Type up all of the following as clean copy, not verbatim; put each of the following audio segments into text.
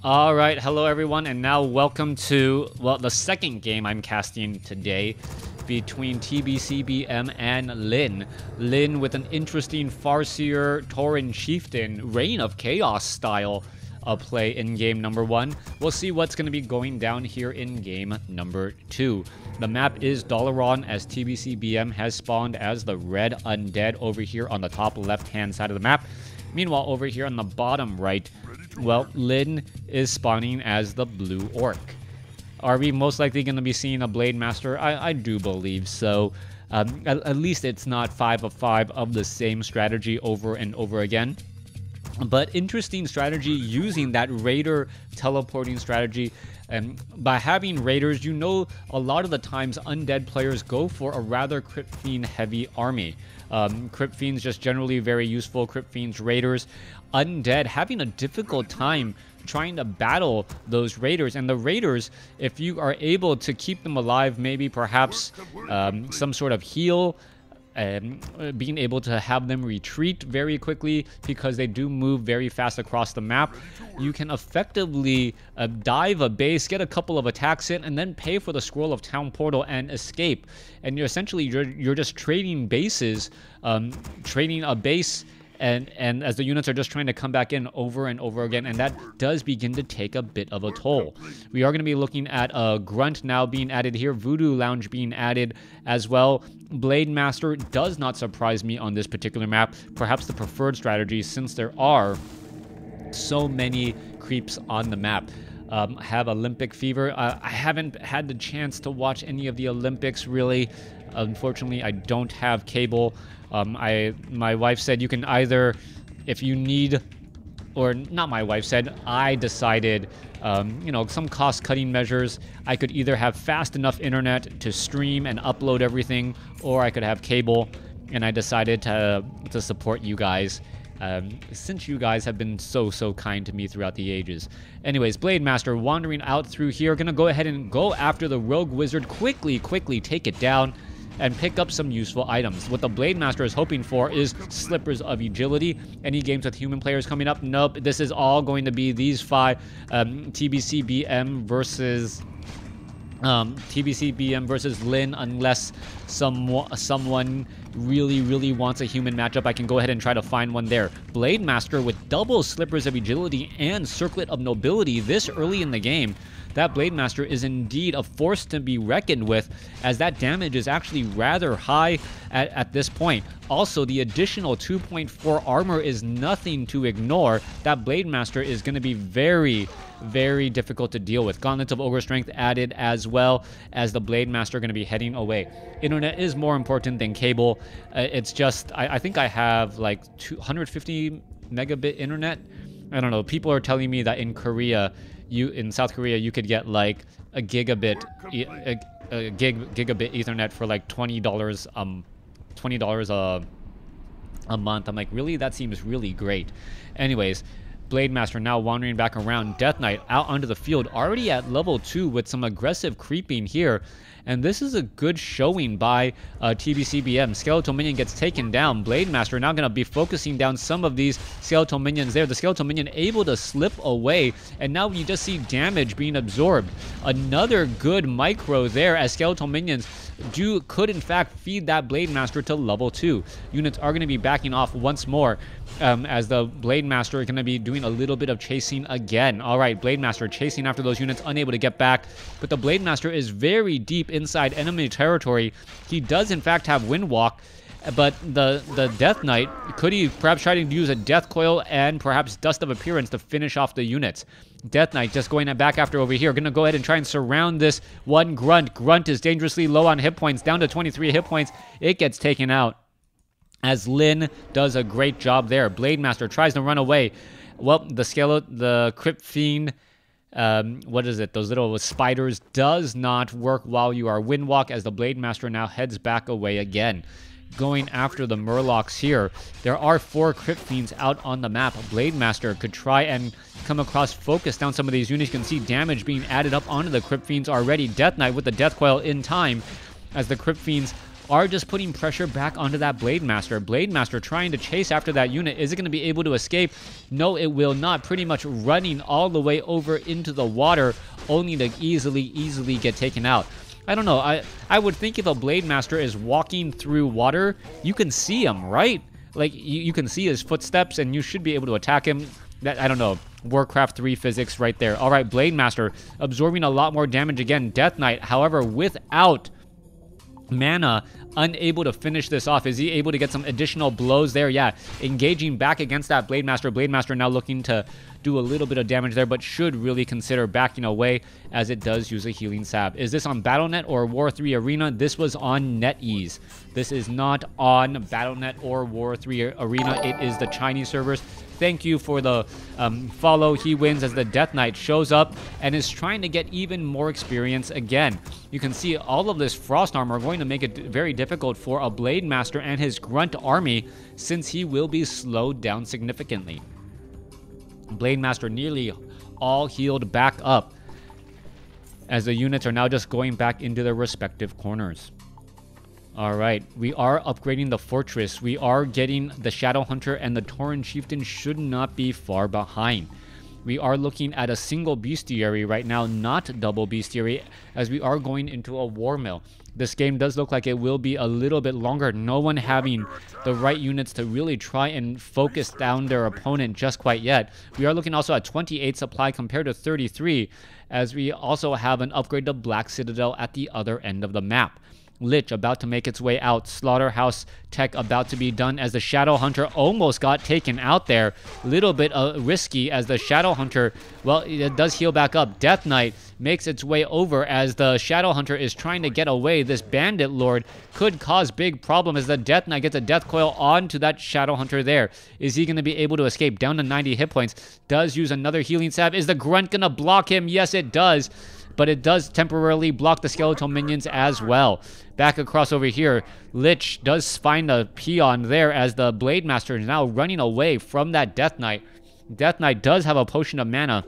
Alright, hello everyone, and now welcome to, well, the second game I'm casting today between TBCBM and Lin. Lin with an interesting Farseer Tauren Chieftain, Reign of Chaos style play in game number 1. We'll see what's going to be going down here in game number 2. The map is Dalaran, as TBCBM has spawned as the red undead over here on the top left-hand side of the map. Meanwhile, over here on the bottom right, well, Lin is spawning as the blue orc. Are we most likely going to be seeing a Blade Master? I do believe so. At least it's not 5 of 5 of the same strategy over and over again. But interesting strategy using that Raider teleporting strategy. And by having Raiders, you know a lot of the times Undead players go for a rather Crypt Fiend heavy army. Crypt Fiends just generally very useful. Crypt Fiends, Raiders. Undead having a difficult time trying to battle those Raiders. And the Raiders, if you are able to keep them alive, maybe perhaps some sort of heal, being able to have them retreat very quickly because they do move very fast across the map, you can effectively dive a base, get a couple of attacks in, and then pay for the Scroll of Town Portal and escape. And you're just trading bases, trading a base, and as the units are just trying to come back in over and over again, and that does begin to take a bit of a toll. We are going to be looking at a Grunt now being added here, Voodoo Lounge being added as well. Blade Master does not surprise me on this particular map, perhaps the preferred strategy since there are so many creeps on the map. Have Olympic Fever. I haven't had the chance to watch any of the Olympics really. Unfortunately, I don't have cable. My wife said you can either, if you need, or not my wife said, I decided, you know, some cost-cutting measures. I could either have fast enough internet to stream and upload everything, or I could have cable, and I decided to support you guys, since you guys have been so kind to me throughout the ages. Anyways, Blade Master wandering out through here, gonna go ahead and go after the Rogue Wizard, quickly take it down and pick up some useful items. What the Blade Master is hoping for is Slippers of Agility. Any games with human players coming up? Nope. This is all going to be these 5 TBCBM versus Lin, unless someone really wants a human matchup. I can go ahead and try to find one there. Blade Master with double Slippers of Agility and Circlet of Nobility this early in the game. That Blade Master is indeed a force to be reckoned with, as that damage is actually rather high at this point. Also, the additional 2.4 armor is nothing to ignore. That Blade Master is going to be very difficult to deal with. Gauntlets of Ogre Strength added, as well as the Blade Master going to be heading away. Internet is more important than cable. It's just, I think I have like 250 megabit internet. I don't know. People are telling me that in Korea, in South Korea, you could get like a gigabit Ethernet for like $20 a month. I'm like, really? That seems really great. Anyways, Blade Master now wandering back around. Death Knight out onto the field, already at level 2 with some aggressive creeping here. And this is a good showing by TBCBM. Skeletal Minion gets taken down. Blade Master now going to be focusing down some of these Skeletal Minions there. The Skeletal Minion able to slip away. And now you just see damage being absorbed. Another good micro there, as Skeletal Minions could in fact feed that Blade Master to level 2. Units are going to be backing off once more, as the Blade Master is going to be doing a little bit of chasing again. Alright, Blade Master chasing after those units, unable to get back, but the Blade Master is very deep inside enemy territory. He does in fact have Wind Walk, but the Death Knight, could he perhaps try to use a Death Coil and perhaps Dust of Appearance to finish off the units? Death Knight just going back after over here. Gonna go ahead and try and surround this one Grunt. Grunt is dangerously low on hit points, down to 23 hit points. It gets taken out, as Lin does a great job there. Blade Master tries to run away. Well, the Crypt Fiend, what is it? Those little spiders does not work while you are Windwalk, as the Blade Master now heads back away again. Going after the Murlocs here. There are 4 Crypt Fiends out on the map. Blade Master could try and come across, focus down some of these units. You can see damage being added up onto the Crypt Fiends already. Death Knight with the Death Coil in time, as the Crypt Fiends are just putting pressure back onto that Blade Master. Blade Master trying to chase after that unit. Is it going to be able to escape? No, it will not. Pretty much running all the way over into the water, only to easily get taken out. I don't know. I would think if a Blade Master is walking through water, you can see him, right? Like, you can see his footsteps, and you should be able to attack him. That, I don't know. WarCraft 3 physics right there. All right, Blade Master absorbing a lot more damage again. Death Knight, however, without mana, unable to finish this off. Is he able to get some additional blows there? Yeah, engaging back against that Blade Master. Blade Master now looking to do a little bit of damage there, but should really consider backing away as it does use a healing salve. Is this on Battle.net or War 3 Arena? This was on NetEase. This is not on Battle.net or War 3 Arena. It is the Chinese servers. Thank you for the follow. He wins as the Death Knight shows up and is trying to get even more experience again. You can see all of this frost armor going to make it very difficult for a Blade Master and his grunt army, since he will be slowed down significantly. Blade Master nearly all healed back up as the units are now just going back into their respective corners. Alright, we are upgrading the fortress. We are getting the Shadow Hunter, and the Tauren Chieftain should not be far behind. We are looking at a single bestiary right now, not double bestiary, as we are going into a war mill. This game does look like it will be a little bit longer. No one having the right units to really try and focus down their opponent just quite yet. We are looking also at 28 supply compared to 33, as we also have an upgrade to Black Citadel at the other end of the map. Lich about to make its way out. Slaughterhouse tech about to be done as the Shadow Hunter almost got taken out there. Little bit risky as the Shadow Hunter, well, it does heal back up. Death Knight makes its way over as the Shadow Hunter is trying to get away. This Bandit Lord could cause big problem as the Death Knight gets a Death Coil onto that Shadow Hunter there. Is he going to be able to escape? Down to 90 hit points. Does use another healing salve. Is the Grunt going to block him? Yes, it does. But it does temporarily block the skeletal minions as well. Back across over here, Lich does find a peon there as the Blade Master is now running away from that Death Knight. Death Knight does have a potion of mana,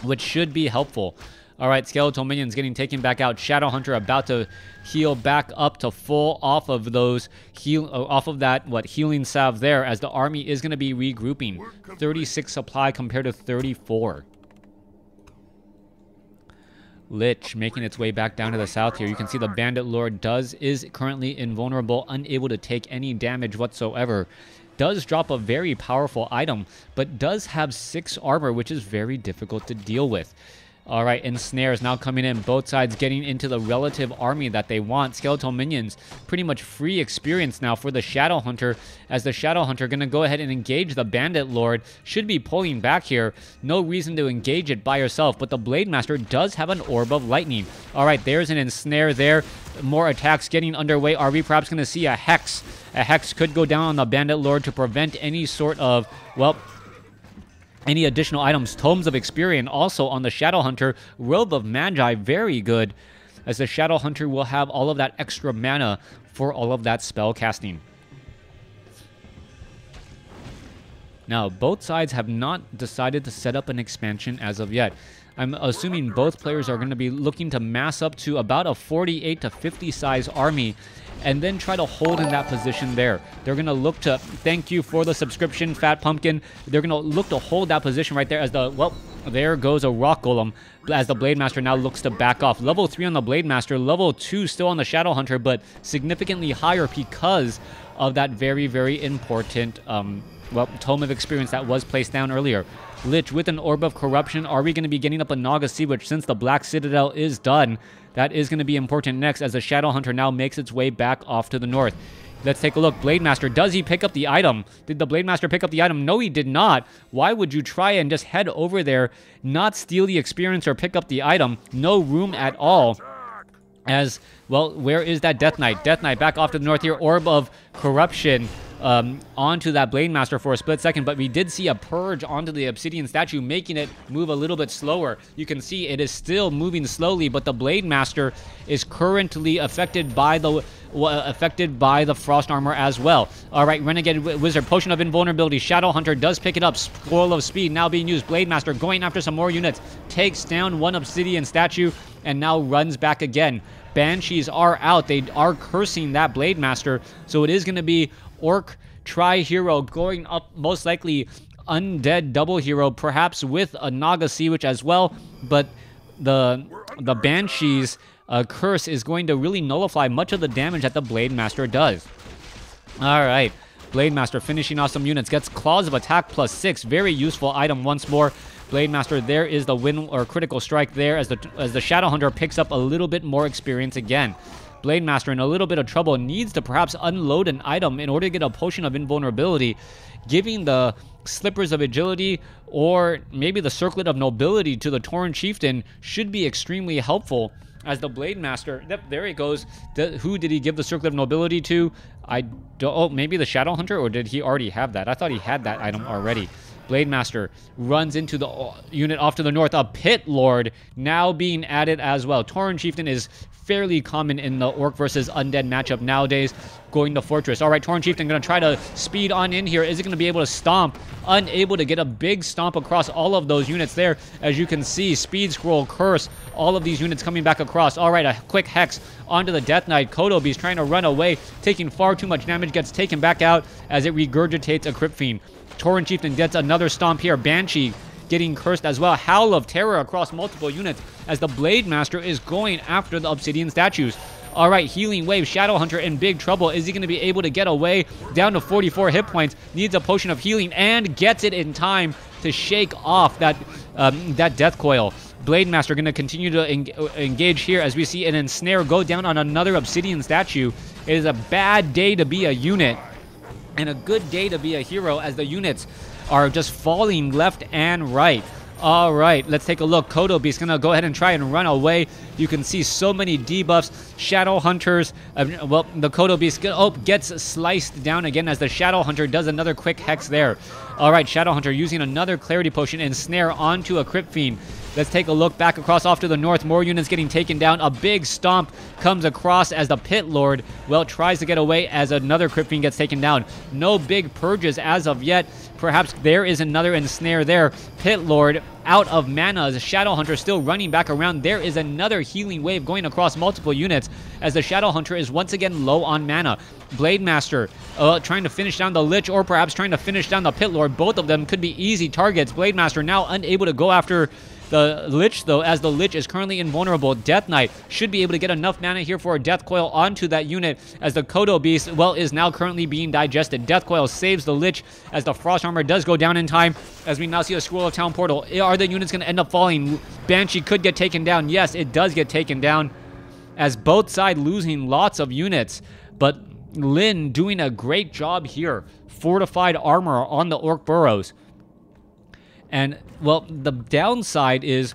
which should be helpful. Alright, skeletal minions getting taken back out. Shadow Hunter about to heal back up to full off of those healing salve there, as the army is going to be regrouping. 36 supply compared to 34. Lich making its way back down to the south here. You can see the Bandit Lord is currently invulnerable, unable to take any damage whatsoever. Does drop a very powerful item, but does have 6 armor, which is very difficult to deal with. Alright, ensnares now coming in. Both sides getting into the relative army that they want. Skeletal minions, pretty much free experience now for the Shadow Hunter, as the Shadow Hunter going to go ahead and engage the Bandit Lord. Should be pulling back here. No reason to engage it by yourself, but the Blade Master does have an Orb of Lightning. Alright, there's an ensnare there. More attacks getting underway. Are we perhaps going to see a Hex? A Hex could go down on the Bandit Lord to prevent any sort of, well, any additional items. Tomes of Experience also on the Shadow Hunter. Robe of Magi, very good, as the Shadow Hunter will have all of that extra mana for all of that spell casting. Now, both sides have not decided to set up an expansion as of yet. I'm assuming both players are going to be looking to mass up to about a 48 to 50 size army and then try to hold in that position there. They're going to look to, thank you for the subscription, Fat Pumpkin. They're going to look to hold that position right there as the, well, there goes a Rock Golem as the Blade Master now looks to back off. Level 3 on the Blade Master, level 2 still on the Shadow Hunter, but significantly higher because of that very, very important, well, Tome of Experience that was placed down earlier. Lich with an Orb of Corruption. Are we going to be getting up a Naga Sea, which since the Black Citadel is done, that is going to be important next as the Shadow Hunter now makes its way back off to the north. Let's take a look. Blade Master, does he pick up the item? Did the Blade Master pick up the item? No, he did not. Why would you try and just head over there, not steal the experience or pick up the item? No room at all. As, well, where is that Death Knight? Death Knight back off to the north here. Orb of Corruption onto that Blade Master for a split second, but we did see a purge onto the Obsidian statue, making it move a little bit slower. You can see it is still moving slowly, but the Blade Master is currently affected by the affected by the Frost Armor as well. All right, Renegade Wizard, Potion of Invulnerability. Shadow Hunter does pick it up. Scroll of Speed now being used. Blade Master going after some more units. Takes down one Obsidian statue and now runs back again. Banshees are out. They are cursing that Blade Master. So it is going to be Orc Tri-Hero going up, most likely Undead double hero, perhaps with a Naga Sea Witch as well. But the Banshees curse is going to really nullify much of the damage that the Blade Master does. All right, Blade Master finishing off some units. Gets Claws of Attack +6. Very useful item once more. Blade Master, there is the win or critical strike there as the Shadow Hunter picks up a little bit more experience again. Blade Master in a little bit of trouble, needs to perhaps unload an item in order to get a Potion of Invulnerability. Giving the Slippers of Agility or maybe the Circlet of Nobility to the Tauren Chieftain should be extremely helpful, as the Blade Master, yep, there he goes. Who did he give the Circlet of Nobility to? I don't, oh, maybe the Shadow Hunter, or did he already have that? I thought he had that item already. Blade Master runs into the unit off to the north. A Pit Lord now being added as well. Tauren Chieftain is fairly common in the Orc versus Undead matchup nowadays. Going to Fortress. All right, Tauren Chieftain going to try to speed on in here. Is it going to be able to stomp? Unable to get a big stomp across all of those units there. As you can see, Speed Scroll, Curse, all of these units coming back across. All right, a quick Hex onto the Death Knight. Kodo Beast trying to run away, taking far too much damage, gets taken back out as it regurgitates a Crypt Fiend. Tauren Chieftain gets another stomp here. Banshee getting cursed as well. Howl of Terror across multiple units as the Blade Master is going after the Obsidian statues. All right, Healing Wave. Shadow Hunter in big trouble. Is he going to be able to get away? Down to 44 hit points. Needs a Potion of Healing and gets it in time to shake off that Death Coil. Blade Master going to continue to engage here as we see an Ensnare go down on another Obsidian statue. It is a bad day to be a unit and a good day to be a hero, as the units are just falling left and right. All right, let's take a look. Kodo Beast going to go ahead and try and run away. You can see so many debuffs. Shadow Hunters, well, the Kodo Beast gets sliced down again as the Shadow Hunter does another quick Hex there. All right, Shadow Hunter using another Clarity Potion and Snare onto a Crypt Fiend. Let's take a look back across off to the north. More units getting taken down. A big stomp comes across as the Pit Lord, well, tries to get away as another Crypt Fiend gets taken down. No big purges as of yet. Perhaps there is another Ensnare there. Pit Lord out of mana. The Shadow Hunter still running back around. There is another Healing Wave going across multiple units as the Shadow Hunter is once again low on mana. Blade Master trying to finish down the Lich, or perhaps trying to finish down the Pit Lord. Both of them could be easy targets. Blade Master now unable to go after the Lich, though, as the Lich is currently invulnerable. Death Knight should be able to get enough mana here for a Death Coil onto that unit, as the Kodo Beast, well, is now currently being digested. Death Coil saves the Lich as the Frost Armor does go down in time, as we now see a Scroll of Town Portal. Are the units going to end up falling? Banshee could get taken down. Yes, it does get taken down, as both sides losing lots of units, but Lin doing a great job here. Fortified armor on the Orc Burrows. And, well, the downside is,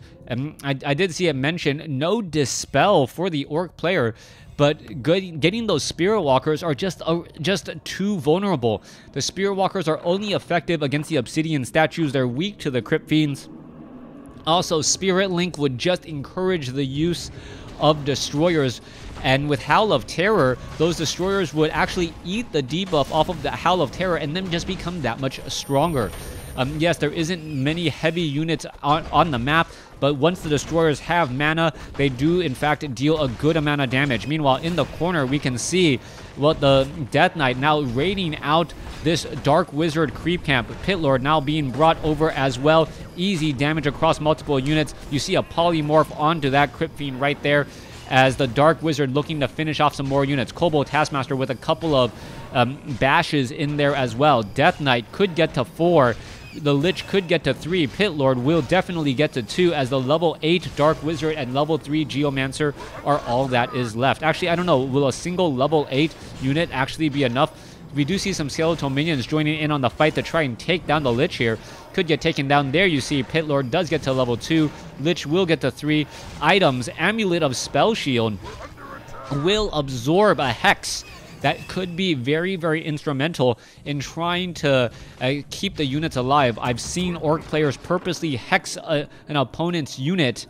I did see it mentioned, no Dispel for the Orc player, but getting those Spirit Walkers are just too vulnerable. The Spirit Walkers are only effective against the Obsidian statues. They're weak to the Crypt Fiends. Also, Spirit Link would just encourage the use of Destroyers, and with Howl of Terror, those Destroyers would actually eat the debuff off of the Howl of Terror and then just become that much stronger. Yes, there isn't many heavy units on the map, but once the Destroyers have mana, they do in fact deal a good amount of damage. Meanwhile, in the corner, we can see what the Death Knight now raiding out this Dark Wizard creep camp. Pit Lord now being brought over as well. Easy damage across multiple units. You see a polymorph onto that Crypt Fiend right there, as the Dark Wizard looking to finish off some more units. Kobold Taskmaster with a couple of bashes in there as well. Death Knight could get to 4. The Lich could get to 3. Pit Lord will definitely get to 2, as the level 8 Dark Wizard and level 3 Geomancer are all that is left. Actually, I don't know. Will a single level 8 unit actually be enough? We do see some skeletal minions joining in on the fight to try and take down the Lich here. Could get taken down. There you see Pit Lord does get to level 2. Lich will get to 3. Items. Amulet of Spell Shield will absorb a Hex. That could be very, very instrumental in trying to keep the units alive. I've seen Orc players purposely hex an opponent's unit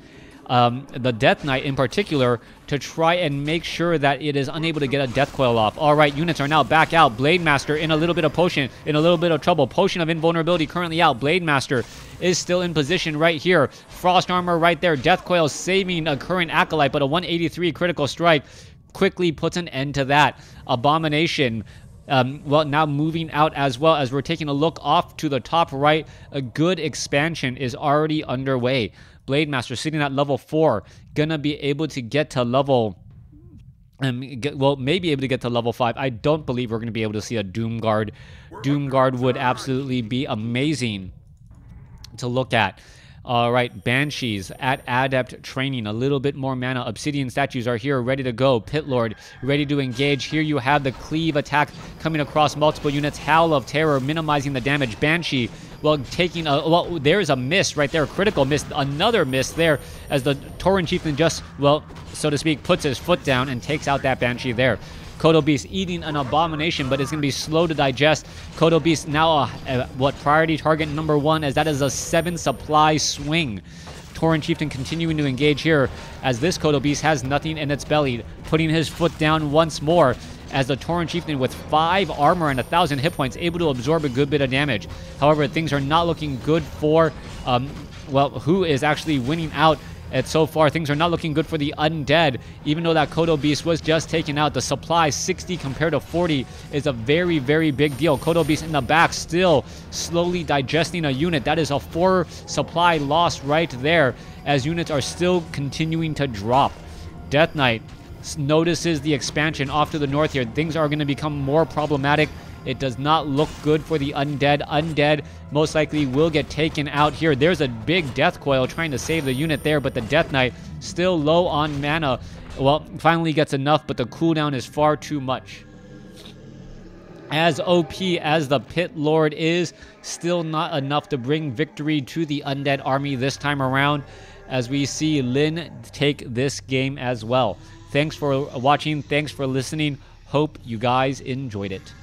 the Death Knight in particular, to try and make sure that it is unable to get a Death Coil off. All right, units are now back out. Blade Master in a little bit of trouble. Potion of Invulnerability currently out. Blade Master is still in position right here. Frost Armor right there. Death Coil saving a current Acolyte, but a 183 critical strike quickly puts an end to that. Abomination, well, now moving out as well. As we're taking a look off to the top right, a good expansion is already underway. Blade Master sitting at level 4, gonna be able to get to level, maybe able to get to level 5. I don't believe we're gonna be able to see a Doom Guard. Doom Guard would absolutely be amazing to look at. All right, Banshees at Adept training, a little bit more mana. Obsidian statues are here, ready to go. Pit Lord, ready to engage. Here you have the cleave attack coming across multiple units. Howl of Terror, minimizing the damage. Banshee, well, taking a, well, there's a miss right there, critical miss, another miss there, as the Tauren Chieftain just, well, so to speak, puts his foot down and takes out that Banshee there. Kodo Beast eating an Abomination, but it's going to be slow to digest. Kodo Beast now, priority target number 1, as that is a 7 supply swing. Tauren Chieftain continuing to engage here, as this Kodo Beast has nothing in its belly, putting his foot down once more, as the Tauren Chieftain with 5 armor and 1,000 hit points able to absorb a good bit of damage. However, things are not looking good for, who is actually winning out. And so far, things are not looking good for the Undead. Even though that Kodo Beast was just taken out, the supply 60 compared to 40 is a very, very big deal. Kodo Beast in the back still slowly digesting a unit. That is a 4 supply loss right there, as units are still continuing to drop. Death Knight notices the expansion off to the north here. Things are going to become more problematic. It does not look good for the Undead. Undead most likely will get taken out here. There's a big Death Coil trying to save the unit there, but the Death Knight still low on mana. Well, finally gets enough, but the cooldown is far too much. As OP as the Pit Lord is, still not enough to bring victory to the Undead army this time around, as we see Lin take this game as well. Thanks for watching. Thanks for listening. Hope you guys enjoyed it.